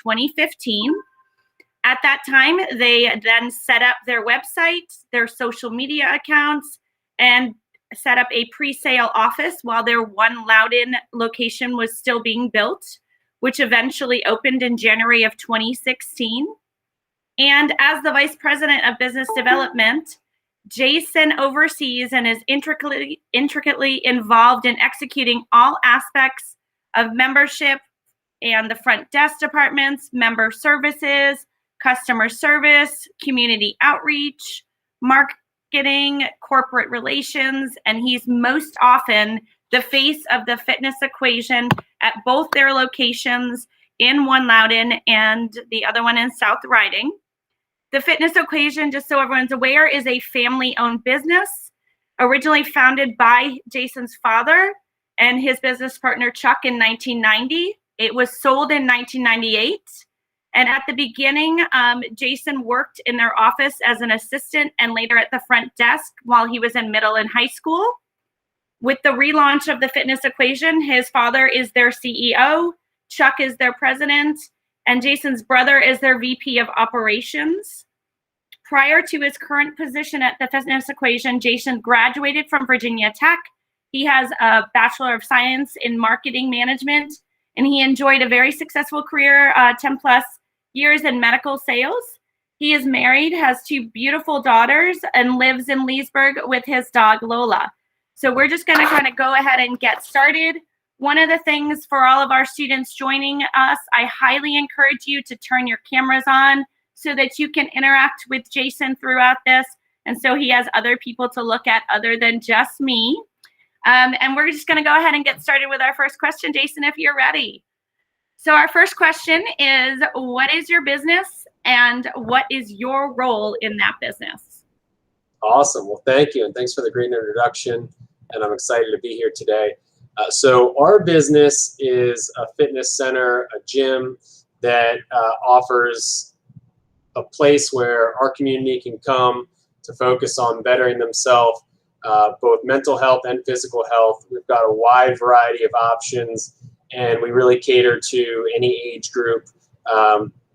2015. At that time, they then set up their website, their social media accounts, and set up a pre-sale office while their ONE LOUDOUN location was still being built, which eventually opened in January of 2016. And as the Vice President of Business Development, Jason oversees and is intricately involved in executing all aspects of membership and the front desk departments, member services, customer service, community outreach, marketing, corporate relations, and he's most often the face of the fitness equation at both their locations in ONE LOUDOUN and the other one in South Riding. The fitness equation, just so everyone's aware, is a family-owned business originally founded by Jason's father and his business partner Chuck in 1990. It was sold in 1998. And at the beginning, Jason worked in their office as an assistant and later at the front desk while he was in middle and high school. With the relaunch of the fitness equation, his father is their CEO, Chuck is their president, and Jason's brother is their VP of operations. Prior to his current position at the fitness equation, Jason graduated from Virginia Tech. He has a Bachelor of Science in Marketing Management, and he enjoyed a very successful career, 10 plus years in medical sales. He is married, has 2 beautiful daughters, and lives in Leesburg with his dog Lola. So we're just gonna kind of go ahead and get started. One of the things for all of our students joining us, I highly encourage you to turn your cameras on so that you can interact with Jason throughout this, and so he has other people to look at other than just me. And we're just gonna go ahead and get started with our first question, Jason, if you're ready. So our first question is, what is your business and what is your role in that business? Awesome. Well, thank you. And thanks for the great introduction. And I'm excited to be here today. So our business is a fitness center, a gym that offers a place where our community can come to focus on bettering themselves, both mental health and physical health. We've got a wide variety of options, and we really cater to any age group.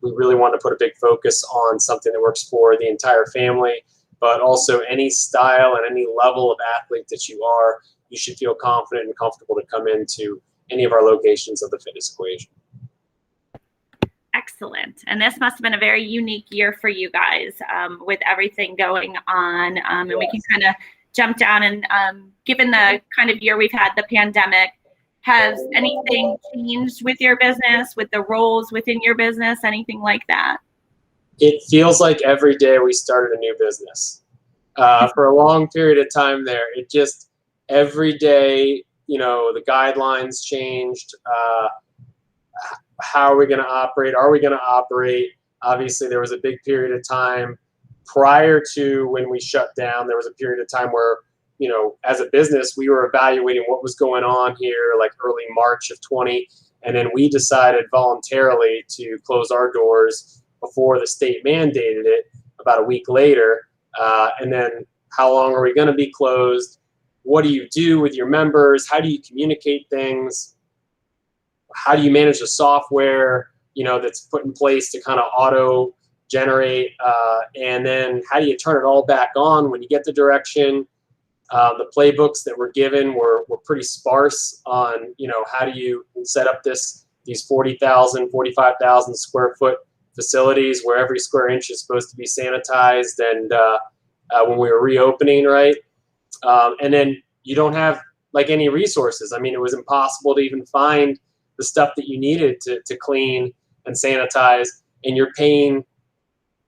We really want to put a big focus on something that works for the entire family, but also any style and any level of athlete that you are, you should feel confident and comfortable to come into any of our locations of the fitness equation. Excellent. And this must have been a very unique year for you guys with everything going on. And we can kind of jump down and given the kind of year we've had, the pandemic, has anything changed with your business, with the roles within your business, anything like that? It feels like every day we started a new business. For a long period of time there, it just, every day, you know, the guidelines changed. How are we going to operate? Are we going to operate? Obviously, there was a big period of time prior to when we shut down. There was a period of time where, you know, as a business, we were evaluating what was going on here, like early March of 20. And then we decided voluntarily to close our doors before the state mandated it about a week later. And then how long are we going to be closed? What do you do with your members? How do you communicate things? How do you manage the software, you know, that's put in place to kind of auto generate? And then how do you turn it all back on when you get the direction? The playbooks that were given were pretty sparse on, you know, how do you set up these 40,000, 45,000 square foot facilities where every square inch is supposed to be sanitized, and when we were reopening, right? And then you don't have like any resources. I mean, it was impossible to even find the stuff that you needed to clean and sanitize, and you're paying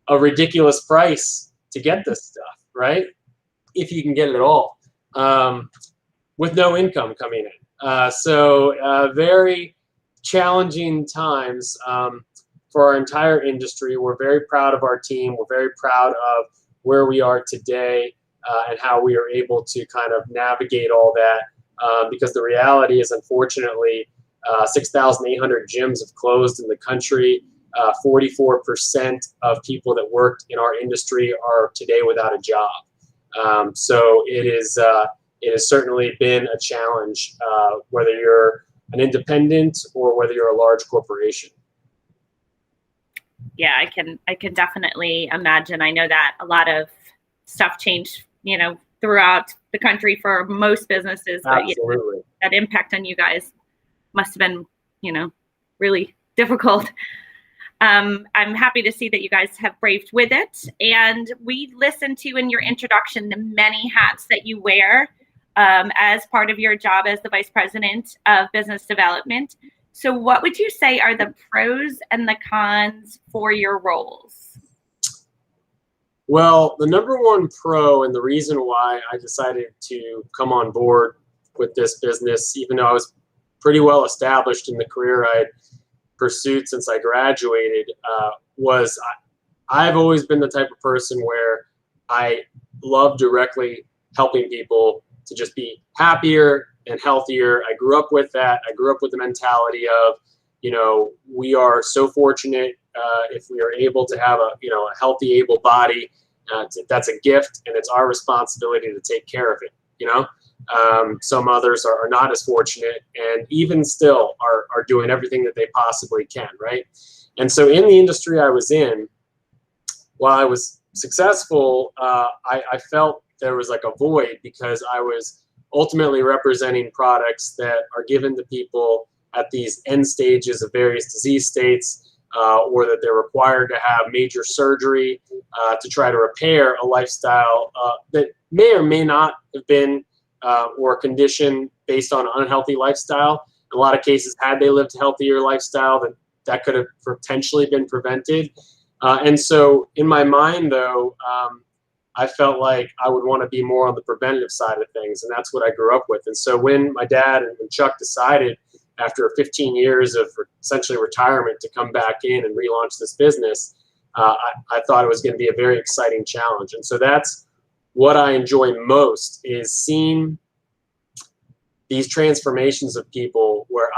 a ridiculous price to get this stuff, right? If you can get it at all, with no income coming in. So very challenging times for our entire industry. We're very proud of our team. We're very proud of where we are today and how we are able to kind of navigate all that, because the reality is, unfortunately, 6,800 gyms have closed in the country. 44% of people that worked in our industry are today without a job. So it has certainly been a challenge, whether you're an independent or whether you're a large corporation. Yeah, I can definitely imagine. I know that a lot of stuff changed, throughout the country for most businesses, but yeah, Absolutely. that impact on you guys must have been, really difficult. I'm happy to see that you guys have braved with it. And we listened to in your introduction the many hats that you wear as part of your job as the Vice President of Business Development. So what would you say are the pros and the cons for your roles? Well, the number one pro and the reason why I decided to come on board with this business, even though I was pretty well established in the career I'd pursued since I graduated, was I've always been the type of person where I love directly helping people to just be happier and healthier. I grew up with that. I grew up with the mentality of, we are so fortunate if we are able to have a healthy, able body. That's a gift, and it's our responsibility to take care of it. Some others are not as fortunate, and even still are doing everything that they possibly can, right? And so in the industry I was in, while I was successful, I felt there was like a void because I was ultimately representing products that are given to people at these end stages of various disease states, or that they're required to have major surgery to try to repair a lifestyle that may or may not have been or a condition based on an unhealthy lifestyle. In a lot of cases, had they lived a healthier lifestyle, that could have potentially been prevented. And so in my mind, though, I felt like I would want to be more on the preventative side of things, and that's what I grew up with. And so when my dad and Chuck decided, after 15 years of essentially retirement, to come back in and relaunch this business, I thought it was going to be a very exciting challenge. And so that's what I enjoy most, is seeing these transformations of people where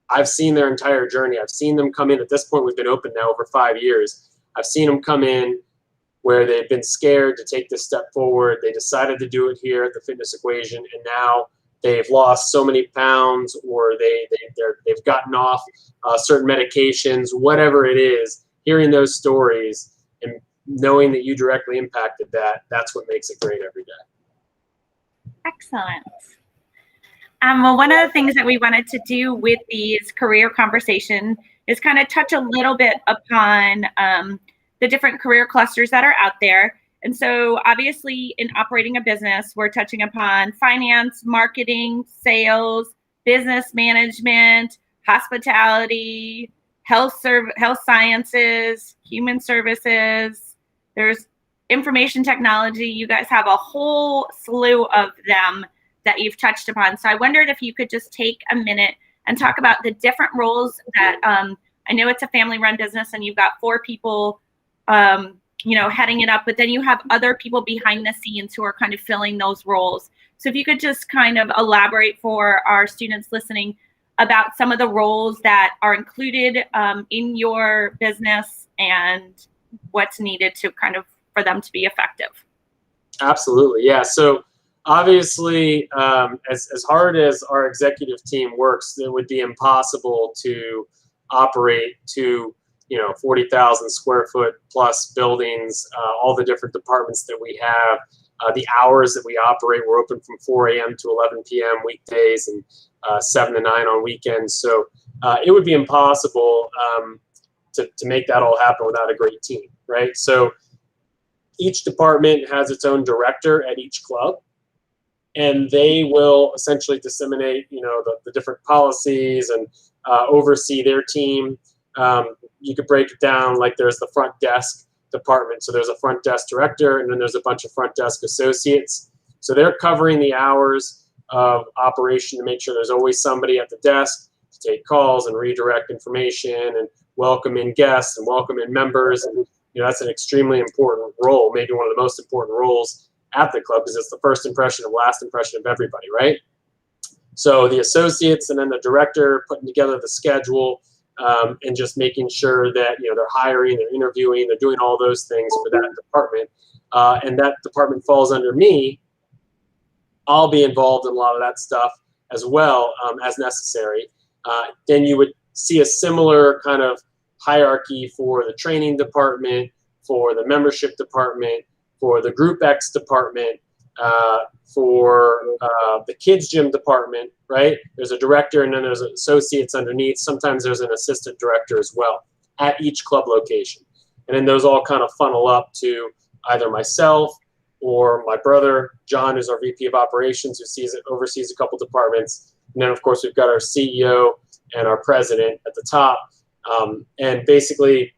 I've seen their entire journey. I've seen them come in. At this point, we've been open now over 5 years. I've seen them come in where they've been scared to take this step forward. They decided to do it here at the Fitness Equation, and now they've lost so many pounds, or they've gotten off certain medications, whatever it is. Hearing those stories and knowing that you directly impacted that's what makes it great every day. Excellent. Well, one of the things that we wanted to do with these career conversation is kind of touch a little bit upon the different career clusters that are out there. And so obviously in operating a business, we're touching upon finance, marketing, sales, business management, hospitality, health sciences, human services. There's information technology. You guys have a whole slew of them that you've touched upon. So I wondered if you could just take a minute and talk about the different roles that I know it's a family-run business and you've got 4 people heading it up, but then you have other people behind the scenes who are kind of filling those roles. So if you could just kind of elaborate for our students listening about some of the roles that are included in your business and what's needed to kind of for them to be effective. Absolutely. Yeah. So obviously, as hard as our executive team works, it would be impossible to operate 40,000 square foot plus buildings, all the different departments that we have, the hours that we operate. We're open from 4 a.m. to 11 p.m. weekdays and 7 to 9 on weekends. So it would be impossible to make that all happen without a great team, right? So each department has its own director at each club, and they will essentially disseminate, the different policies and oversee their team. You could break it down like there's the front desk department. So there's a front desk director, and then there's a bunch of front desk associates. So they're covering the hours of operation to make sure there's always somebody at the desk to take calls and redirect information and welcome in guests and welcome in members. And that's an extremely important role, maybe one of the most important roles at the club, because it's the first impression of last impression of everybody, right? So the associates and then the director putting together the schedule, and just making sure that they're hiring, they're interviewing, they're doing all those things for that department, and that department falls under me. I'll be involved in a lot of that stuff as well, as necessary. Then you would see a similar kind of hierarchy for the training department, for the membership department, for the Group X department, for the kids gym department, right? There's a director and then there's associates underneath. Sometimes there's an assistant director as well at each club location. And then those all kind of funnel up to either myself or my brother, John, who's our VP of operations, who oversees a couple departments. And then of course we've got our CEO and our president at the top. And basically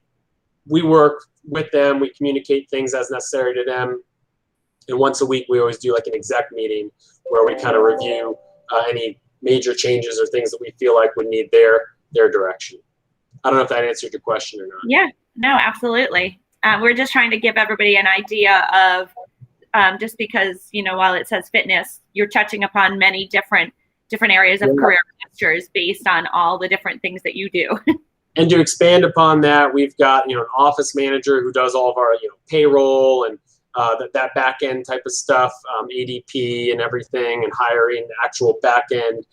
we work with them, we communicate things as necessary to them. And once a week, we always do like an exec meeting where we kind of review any major changes or things that we feel like would need their direction. I don't know if that answered your question or not. Yeah, no, absolutely. We're just trying to give everybody an idea of just because, you know, while it says fitness, you're touching upon many different areas of career masters based on all the different things that you do. And to expand upon that, we've got, you know, an office manager who does all of our, you know, payroll and that back end type of stuff, ADP and everything, and hiring the actual back end.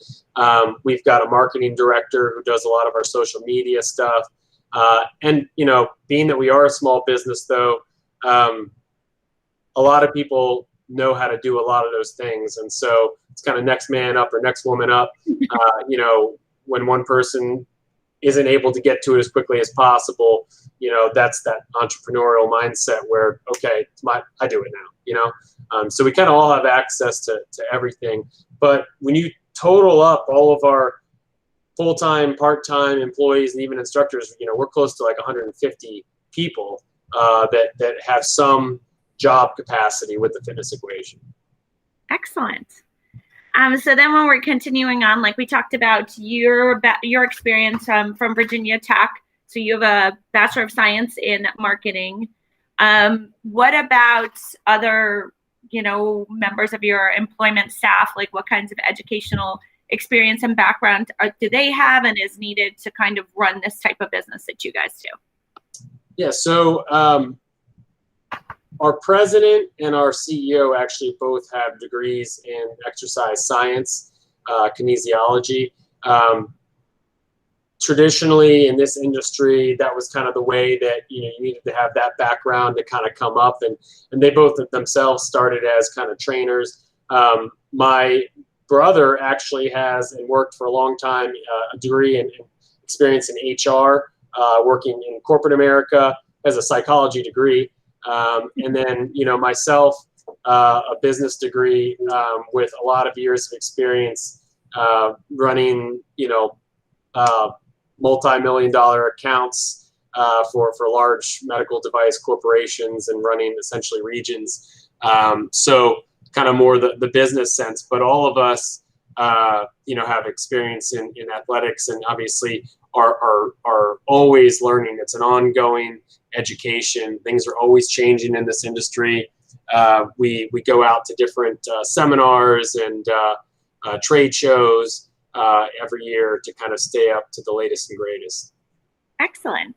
We've got a marketing director who does a lot of our social media stuff. And, you know, being that we are a small business, though, a lot of people know how to do a lot of those things. And so it's kind of next man up or next woman up. You know, when one person isn't able to get to it as quickly as possible, you know, that's that entrepreneurial mindset where, okay, I do it now, you know? So we kind of all have access to everything. But when you total up all of our full-time, part-time employees and even instructors, you know, we're close to like 150 people that have some job capacity with the fitness equation. Excellent. So then when we're continuing on, like we talked about your experience from Virginia Tech. So you have a Bachelor of Science in Marketing. What about other, you know, members of your employment staff? Like what kinds of educational experience and background do they have and is needed to kind of run this type of business that you guys do? Yeah, so our president and our CEO actually both have degrees in exercise science, kinesiology. Traditionally in this industry, that was kind of the way that, you know, you needed to have that background to kind of come up, and they both themselves started as kind of trainers. My brother actually has and worked for a long time a degree and experience in HR, working in corporate America, as a psychology degree. And then, you know, myself, a business degree with a lot of years of experience running, you know, multi-million-dollar accounts for large medical device corporations and running essentially regions. So kind of more the business sense, but all of us, you know, have experience in athletics and obviously are always learning. It's an ongoing education. Things are always changing in this industry. We go out to different seminars and trade shows every year to kind of stay up to the latest and greatest. Excellent.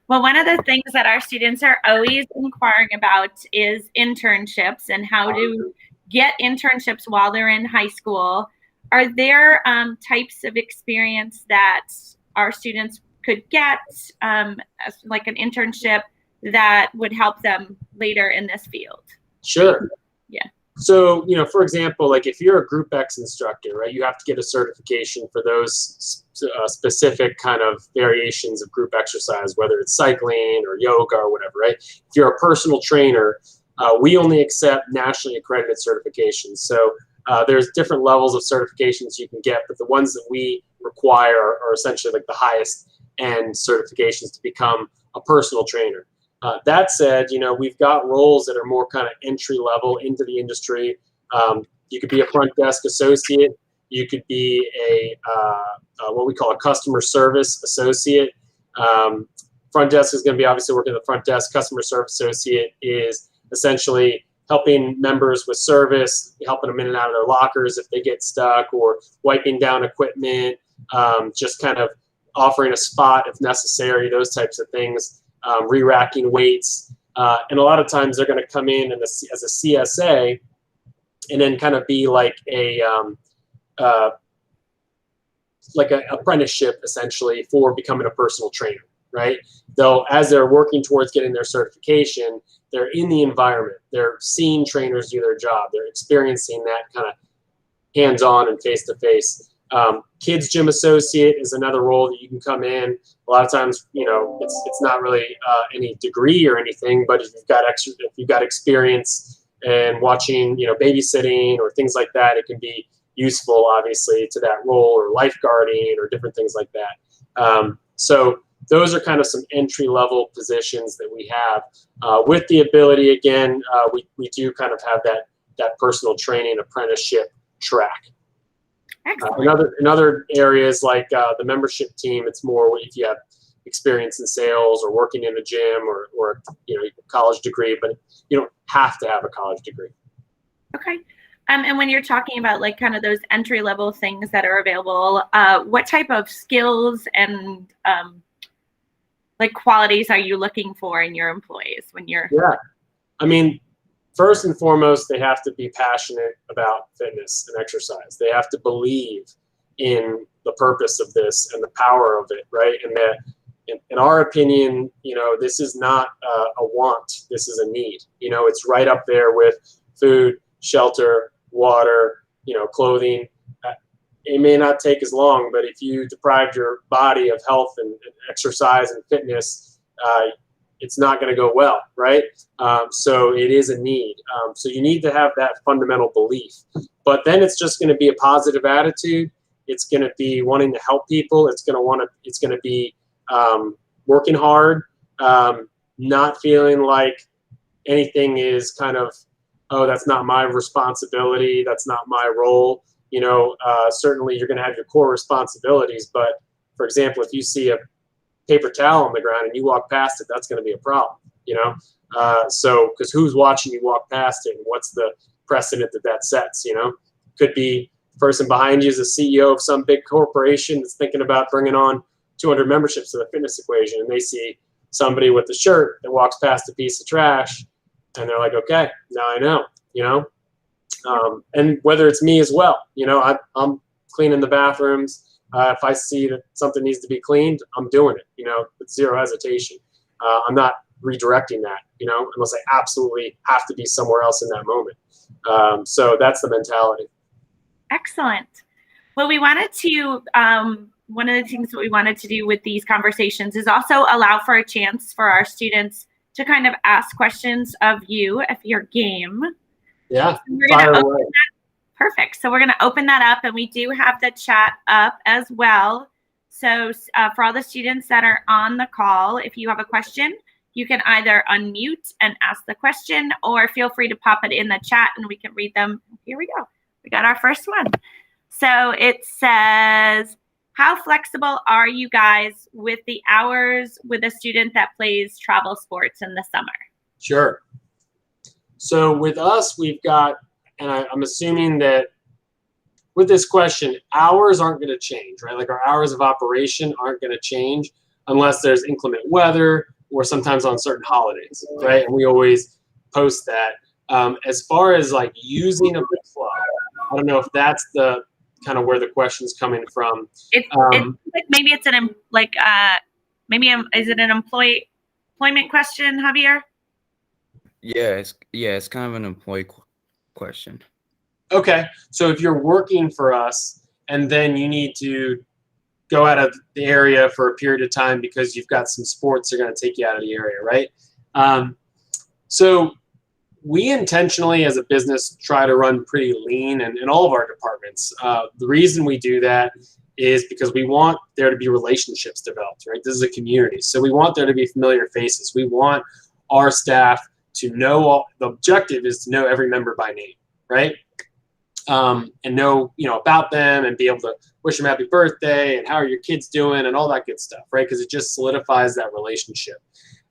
Well, one of the things that our students are always inquiring about is internships and how to get internships while they're in high school. Are there types of experience that our students could get as like an internship that would help them later in this field? Sure. Yeah. So, you know, for example, like if you're a Group X instructor, right, you have to get a certification for those specific kind of variations of group exercise, whether it's cycling or yoga or whatever, right? If you're a personal trainer, we only accept nationally accredited certifications. So there's different levels of certifications you can get, but the ones that we require are essentially like the highest end certifications to become a personal trainer. That said, you know, we've got roles that are more kind of entry level into the industry. You could be a front desk associate. You could be a what we call a customer service associate. Front desk is going to be obviously working at the front desk. Customer service associate is essentially helping members with service, helping them in and out of their lockers if they get stuck, or wiping down equipment, just kind of offering a spot if necessary, those types of things, re-racking weights. And a lot of times they're going to come in as a CSA and then kind of be like an apprenticeship essentially for becoming a personal trainer. right? Though as they're working towards getting their certification, they're in the environment. They're seeing trainers do their job. They're experiencing that kind of hands-on and face-to-face. Kids gym associate is another role that you can come in. A lot of times, it's not really any degree or anything, but if you've got experience and watching, babysitting or things like that, it can be useful, obviously, to that role, or lifeguarding or different things like that. So those are kind of some entry-level positions that we have. With the ability, again, we do kind of have that personal training apprenticeship track. In other areas like the membership team, it's more if you have experience in sales or working in a gym or college degree, but you don't have to have a college degree. Okay. And when you're talking about like kind of those entry level things that are available, what type of skills and like qualities are you looking for in your employees when you're? Yeah, I mean, first and foremost, they have to be passionate about fitness and exercise. They have to believe in the purpose of this and the power of it, right? And that, in our opinion, this is not a want. This is a need. It's right up there with food, shelter, water, clothing. It may not take as long, but if you deprive your body of health and exercise and fitness, it's not going to go well, right? So it is a need. So you need to have that fundamental belief. But then it's just going to be a positive attitude. It's going to be wanting to help people. It's going to be working hard, not feeling like anything is kind of, oh, that's not my responsibility. That's not my role. Certainly you're going to have your core responsibilities. But for example, if you see a paper towel on the ground and you walk past it, that's going to be a problem, so because who's watching you walk past it, and what's the precedent that sets? Could be the person behind you is a CEO of some big corporation that's thinking about bringing on 200 memberships to the fitness equation, and they see somebody with a shirt that walks past a piece of trash, and they're like, okay, now I know, and whether it's me as well, I'm cleaning the bathrooms. If I see that something needs to be cleaned, I'm doing it, with zero hesitation. I'm not redirecting that, unless I absolutely have to be somewhere else in that moment. So that's the mentality. Excellent. Well, we wanted to, one of the things that we wanted to do with these conversations is also allow for a chance for our students to kind of ask questions of you if you're game. Yeah, so fire away. Perfect. So we're going to open that up, and we do have the chat up as well. So for all the students that are on the call, if you have a question, you can either unmute and ask the question, or feel free to pop it in the chat and we can read them. Here we go. We got our first one. So it says, how flexible are you guys with the hours with a student that plays travel sports in the summer? Sure. So with us, we've got, and I'm assuming that with this question, hours aren't going to change, right? Like our hours of operation aren't going to change unless there's inclement weather or sometimes on certain holidays, right? And we always post that. As far as like using a book club, I don't know if that's the kind of where the question's coming from. It's like maybe it's is it an employment question, Javier? Yeah, it's kind of an employee question. Okay, so if you're working for us and then you need to go out of the area for a period of time because you've got some sports that are going to take you out of the area, right? So we intentionally as a business try to run pretty lean in all of our departments. The reason we do that is because we want there to be relationships developed, right? This is a community. So we want there to be familiar faces. We want our staff to know the objective is to know every member by name, right? And know, about them and be able to wish them happy birthday and how are your kids doing and all that good stuff, right? Because it just solidifies that relationship.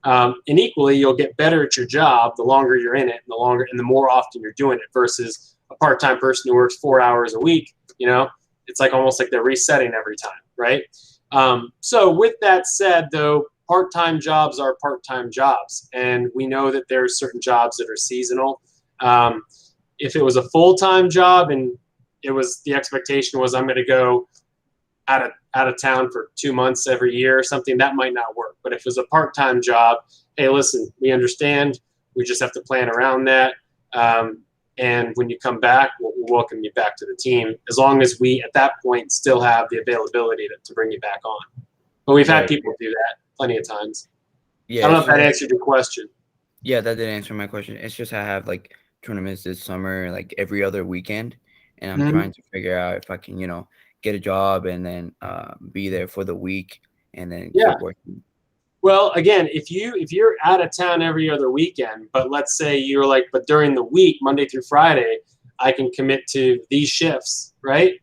And equally, you'll get better at your job the longer you're in it and the more often you're doing it versus a part-time person who works 4 hours a week, it's like almost like they're resetting every time, right? So with that said, though, part-time jobs are part-time jobs. And we know that there are certain jobs that are seasonal. If it was a full-time job and the expectation was I'm going to go out of town for 2 months every year or something, that might not work. But if it was a part-time job, hey, listen, we understand. We just have to plan around that. And when you come back, we'll welcome you back to the team, as long as we, at that point, still have the availability to bring you back on. But we've had people do that plenty of times. Yeah, I don't know if that answered your question. Yeah, that did answer my question. It's just I have like tournaments this summer, like every other weekend, and I'm trying to figure out if I can, get a job and then be there for the week and then keep working. Well, again, if you're out of town every other weekend, but let's say you're like, but during the week, Monday through Friday, I can commit to these shifts, right?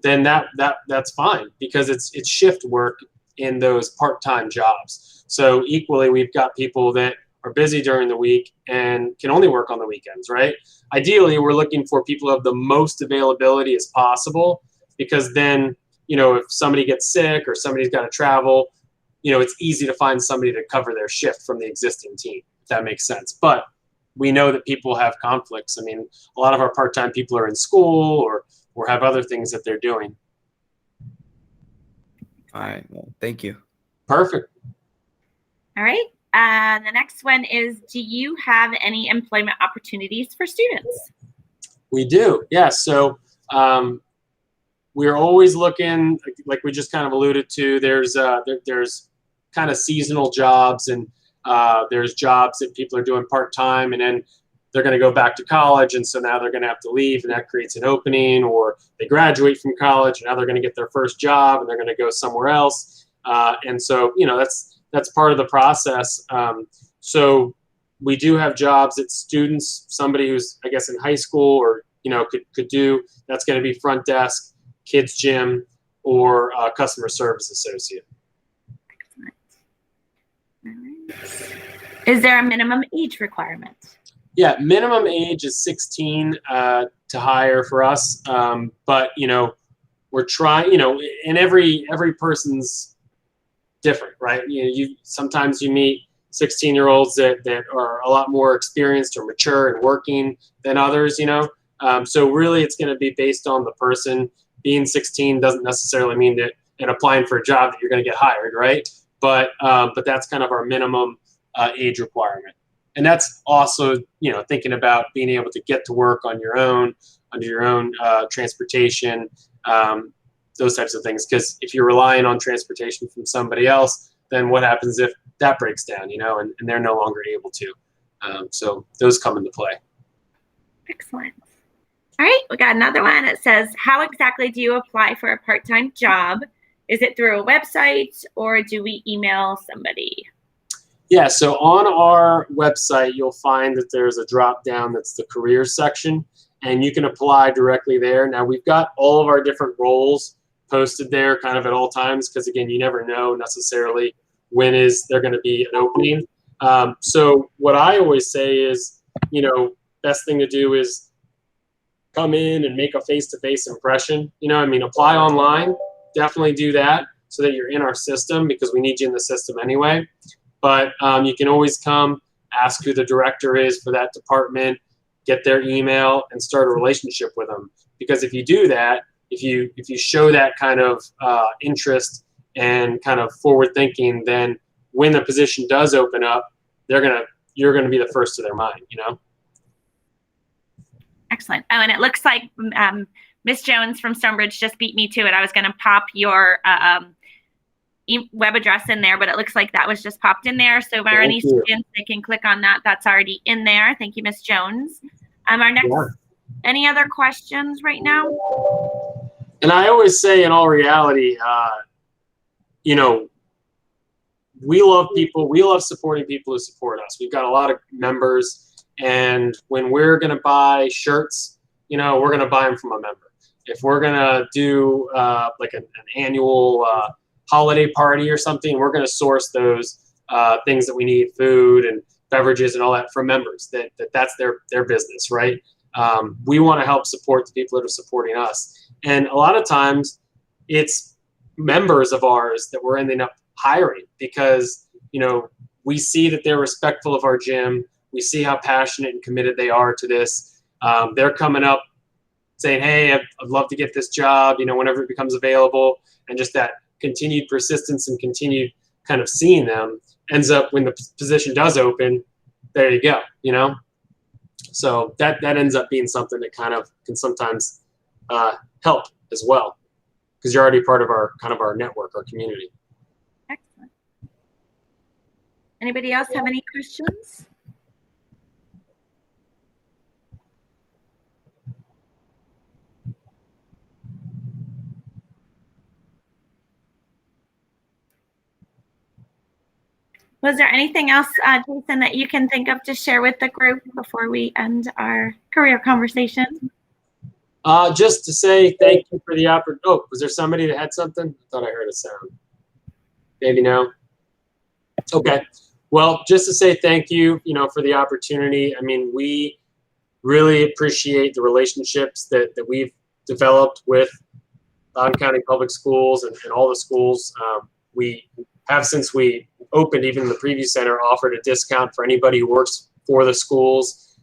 Then that's fine, because it's shift work in those part-time jobs. So equally, we've got people that are busy during the week and can only work on the weekends, right? Ideally, we're looking for people who have the most availability as possible, because then, if somebody gets sick or somebody's got to travel, it's easy to find somebody to cover their shift from the existing team, if that makes sense. But we know that people have conflicts. I mean, a lot of our part-time people are in school or have other things that they're doing. All right. Well, thank you. Perfect. All right. The next one is, do you have any employment opportunities for students? We do. Yeah. So we're always looking, like we just kind of alluded to, there's kind of seasonal jobs, and there's jobs that people are doing part-time, and then they're going to go back to college, and so now they're going to have to leave, and that creates an opening, or they graduate from college and now they're going to get their first job and they're going to go somewhere else. And so, that's part of the process. So we do have jobs that students, somebody who's, I guess, in high school or, could do. That's going to be front desk, kids gym, or customer service associate. Is there a minimum age requirement? Yeah, minimum age is 16 to hire for us. But we're trying. And every person's different, right? Sometimes you meet 16-year-olds that are a lot more experienced or mature and working than others. So really, it's going to be based on the person. Being 16 doesn't necessarily mean that in applying for a job that you're going to get hired, right? But that's kind of our minimum age requirement. And that's also, thinking about being able to get to work on your own, under your own transportation, those types of things. Because if you're relying on transportation from somebody else, then what happens if that breaks down, and they're no longer able to? So those come into play. Excellent. All right, we got another one that says, how exactly do you apply for a part-time job? Is it through a website or do we email somebody? Yeah, so on our website, you'll find that there's a drop down that's the careers section, and you can apply directly there. Now, we've got all of our different roles posted there kind of at all times, because, again, you never know necessarily when is there going to be an opening. So what I always say is, best thing to do is come in and make a face-to-face impression. Apply online. Definitely do that so that you're in our system, because we need you in the system anyway. But you can always come, ask who the director is for that department, get their email, and start a relationship with them. Because if you do that, if you show that kind of interest and kind of forward thinking, then when the position does open up, you're gonna be the first to their mind. Excellent. Oh, and it looks like Miss Jones from Stonebridge just beat me to it. I was going to pop your web address in there, but it looks like that was just popped in there. So if there are any students, they can click on that. That's already in there. Thank you, Miss Jones. Our next, any other questions right now? And I always say, in all reality, we love people. We love supporting people who support us. We've got a lot of members. And when we're going to buy shirts, we're going to buy them from a member. If we're going to do like an annual holiday party or something, we're going to source those things that we need, food and beverages and all that, from members. That's their business, right? We want to help support the people that are supporting us. And a lot of times it's members of ours that we're ending up hiring, because, we see that they're respectful of our gym. We see how passionate and committed they are to this. They're coming up saying, hey, I'd love to get this job, you know, whenever it becomes available. And just that continued persistence and continued kind of seeing them ends up when the position does open, there you go, you know? So that ends up being something that kind of can sometimes help as well, because you're already part of our kind of our network, our community. Excellent. Anybody else have any questions? Was there anything else, Jason, that you can think of to share with the group before we end our career conversation? Just to say thank you for the opportunity. Oh, was there somebody that had something? I thought I heard a sound. Maybe no. Okay. Well, just to say thank you, you know, for the opportunity. I mean, we really appreciate the relationships that we've developed with Loudoun County Public Schools and all the schools. We have, since we opened, even in the preview center, offered a discount for anybody who works for the schools.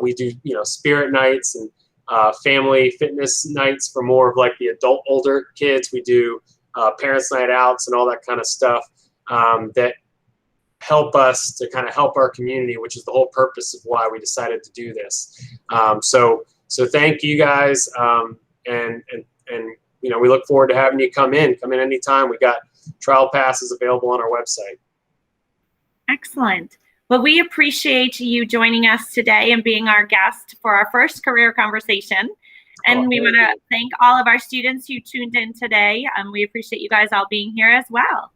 We do, you know, spirit nights and family fitness nights for more of like the adult older kids. We do parents night outs and all that kind of stuff that help us to kind of help our community, which is the whole purpose of why we decided to do this. So thank you guys. And you know, we look forward to having you come in anytime. We got trial passes available on our website. Excellent. Well, we appreciate you joining us today and being our guest for our first career conversation. And we want to thank all of our students who tuned in today. We appreciate you guys all being here as well.